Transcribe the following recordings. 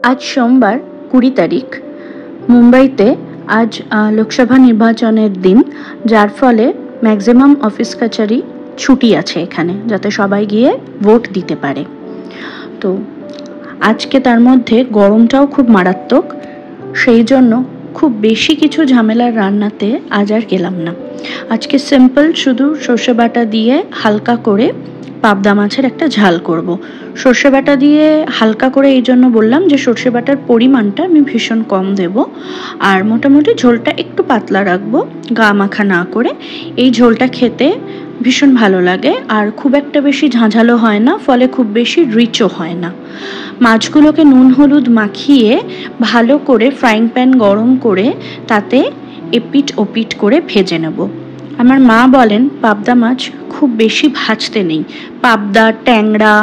আজ সোমবার 20 তারিখ। মুম্বাইতে আজ লোকসভা নির্বাচনের দিন, যার ফলে ম্যাক্সিমাম অফিস কাছারি ছুটি আছে এখানে, যাতে সবাই গিয়ে ভোট দিতে পারে। তো আজকে তার মধ্যে গরমটাও খুব মারাত্মক, সেই জন্য খুব বেশি কিছু ঝামেলার রান্নাতে আজ আর গেলাম না। আজকে সিম্পল শুধু সর্ষে বাটা দিয়ে হালকা করে পাবদা মাছের একটা ঝাল করব। সর্ষে বাটা দিয়ে হালকা করে এই জন্য বললাম যে সর্ষে বাটার পরিমাণটা আমি ভীষণ কম দেব, আর মোটামুটি ঝোলটা একটু পাতলা রাখবো, গা মাখা না করে। এই ঝোলটা খেতে ভীষণ ভালো লাগে, আর খুব একটা বেশি ঝাঁঝালো হয় না, ফলে খুব বেশি রিচও হয় না। মাছগুলোকে নুন হলুদ মাখিয়ে ভালো করে ফ্রাইং প্যান গরম করে তাতে এপিট ওপিট করে ভেজে নেব। আমার মা বলেন পাবদা মাছ খুব বেশি ভাজতে নেই, পাবদা, ট্যাংরা,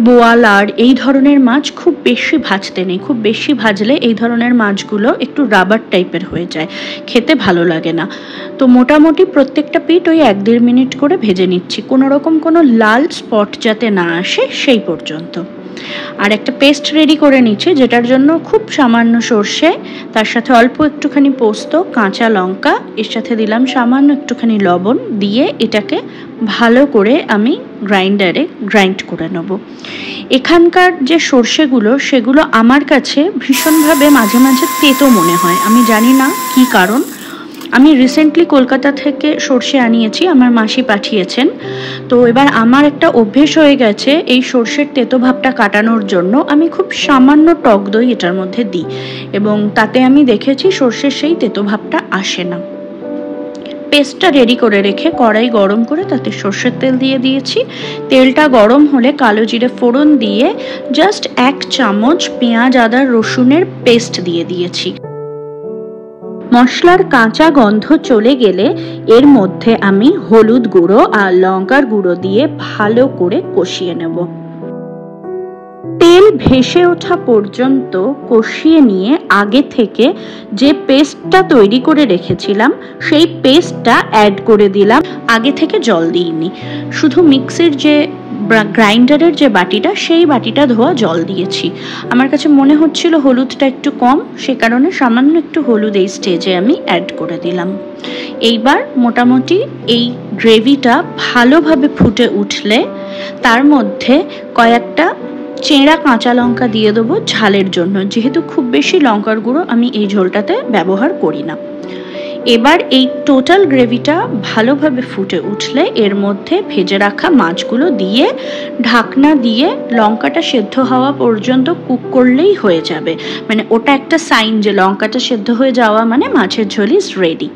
বোয়াল আর এই ধরনের মাছ খুব বেশি ভাজতে নেই। খুব বেশি ভাজলে এই ধরনের মাছগুলো একটু রাবার টাইপের হয়ে যায়, খেতে ভালো লাগে না। তো মোটামুটি প্রত্যেকটা পিঠ ওই 1-1.5 মিনিট করে ভেজে নিচ্ছি, কোনো রকম কোনো লাল স্পট যাতে না আসে সেই পর্যন্ত। আর একটা পেস্ট রেডি করে নিচ্ছি, যেটার জন্য খুব সামান্য সর্ষে, তার সাথে অল্প একটুখানি পোস্ত, কাঁচা লঙ্কা, এর সাথে দিলাম সামান্য একটুখানি লবণ, দিয়ে এটাকে ভালো করে আমি গ্রাইন্ডারে গ্রাইন্ড করে নেব। এখানকার যে সর্ষেগুলো সেগুলো আমার কাছে ভীষণভাবে মাঝে মাঝে তেতো মনে হয়, আমি জানি না কি কারণ। আমি রিসেন্টলি কলকাতা থেকে সর্ষে আনিয়েছি, আমার মাসি পাঠিয়েছেন। তো এবার আমার একটা অভ্যেস হয়ে গেছে, এই সর্ষের তেতো ভাবটা কাটানোর জন্য আমি খুব সামান্য টক দই এটার মধ্যে দিই, এবং তাতে আমি দেখেছি সর্ষের সেই তেতো ভাবটা আসে না। পেস্টটা রেডি করে রেখে কড়াই গরম করে তাতে সর্ষের তেল দিয়ে দিয়েছি। তেলটা গরম হলে কালো জিরে ফোড়ন দিয়ে জাস্ট 1 চামচ পেঁয়াজ আদা রসুনের পেস্ট দিয়ে দিয়েছি। মশলার কাঁচা গন্ধ চলে গেলে এর মধ্যে আমি হলুদ গুঁড়ো আর লঙ্কার গুঁড়ো দিয়ে ভালো করে কষিয়ে নেব। তেল ভেসে ওঠা পর্যন্ত কষিয়ে নিয়ে আগে থেকে যে পেস্টটা তৈরি করে রেখেছিলাম সেই পেস্টটা অ্যাড করে দিলাম। আগে থেকে জল দিইনি, শুধু মিক্সির যে গ্রাইন্ডারের যে বাটিটা সেই বাটিটা ধোয়া জল দিয়েছি। আমার কাছে মনে হচ্ছিল হলুদটা একটু কম, সে কারণে সামান্য একটু হলুদ এই স্টেজে আমি অ্যাড করে দিলাম। এইবার মোটামুটি এই গ্রেভিটা ভালোভাবে ফুটে উঠলে তার মধ্যে কয়েকটা চেরা কাঁচা লঙ্কা দিয়ে দেবো ঝালের জন্য, যেহেতু খুব বেশি লঙ্কার গুঁড়ো আমি এই ঝোলটাতে ব্যবহার করি না। এবার এই টোটাল গ্রেভিটা ভালোভাবে ফুটে উঠলে এর মধ্যে ভেজে রাখা মাছগুলো দিয়ে ঢাকনা দিয়ে লঙ্কাটা সেদ্ধ হওয়া পর্যন্ত কুক করলেই হয়ে যাবে। মানে ওটা একটা সাইন যে লঙ্কাটা সেদ্ধ হয়ে যাওয়া মানে মাছের ঝোল ইজ রেডি।